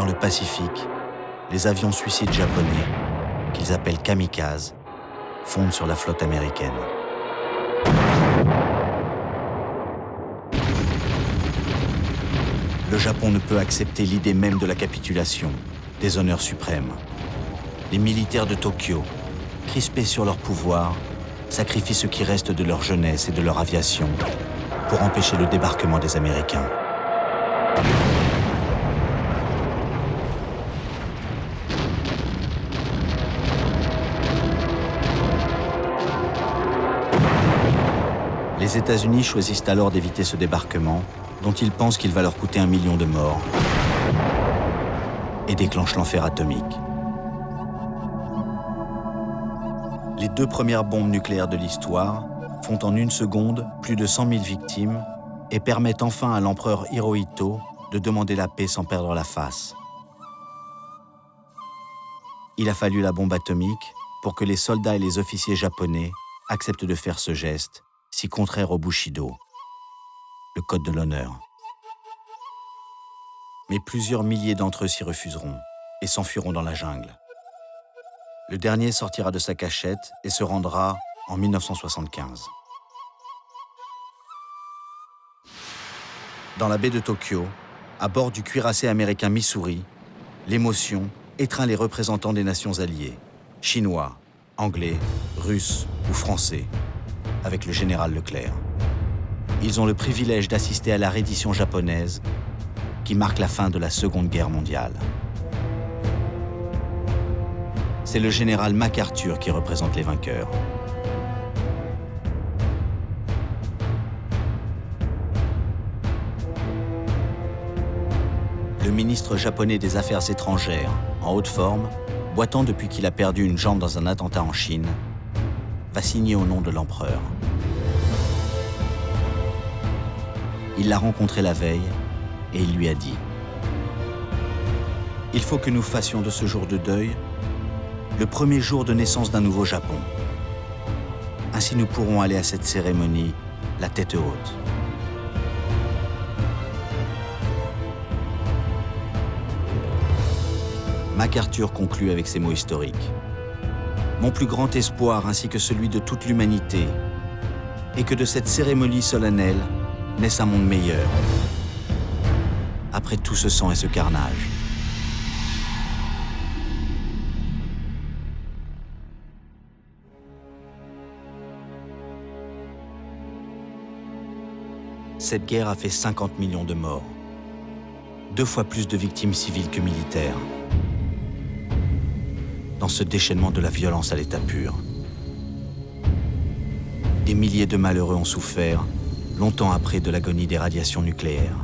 le Pacifique, les avions suicides japonais, qu'ils appellent kamikazes, fondent sur la flotte américaine. Le Japon ne peut accepter l'idée même de la capitulation, des honneurs suprêmes. Les militaires de Tokyo, crispés sur leur pouvoir, sacrifient ce qui reste de leur jeunesse et de leur aviation pour empêcher le débarquement des Américains. Les États-Unis choisissent alors d'éviter ce débarquement, dont ils pensent qu'il va leur coûter 1 million de morts, et déclenchent l'enfer atomique. Les 2 premières bombes nucléaires de l'histoire font en 1 seconde plus de 100 000 victimes et permettent enfin à l'empereur Hirohito de demander la paix sans perdre la face. Il a fallu la bombe atomique pour que les soldats et les officiers japonais acceptent de faire ce geste, si contraire au Bushido, le code de l'honneur. Mais plusieurs milliers d'entre eux s'y refuseront et s'enfuiront dans la jungle. Le dernier sortira de sa cachette et se rendra en 1975. Dans la baie de Tokyo, à bord du cuirassé américain Missouri, l'émotion étreint les représentants des nations alliées, chinois, anglais, russes ou français, avec le général Leclerc. Ils ont le privilège d'assister à la reddition japonaise qui marque la fin de la Seconde Guerre mondiale. C'est le général MacArthur qui représente les vainqueurs. Le ministre japonais des Affaires étrangères, en haute forme, boitant depuis qu'il a perdu une jambe dans un attentat en Chine, va signer au nom de l'empereur. Il l'a rencontré la veille et il lui a dit « Il faut que nous fassions de ce jour de deuil le premier jour de naissance d'un nouveau Japon. Ainsi nous pourrons aller à cette cérémonie la tête haute. » MacArthur conclut avec ces mots historiques. « Mon plus grand espoir, ainsi que celui de toute l'humanité, est que de cette cérémonie solennelle naisse un monde meilleur. Après tout ce sang et ce carnage. » Cette guerre a fait 50 millions de morts, 2 fois plus de victimes civiles que militaires. Dans ce déchaînement de la violence à l'état pur, des milliers de malheureux ont souffert, longtemps après de l'agonie des radiations nucléaires.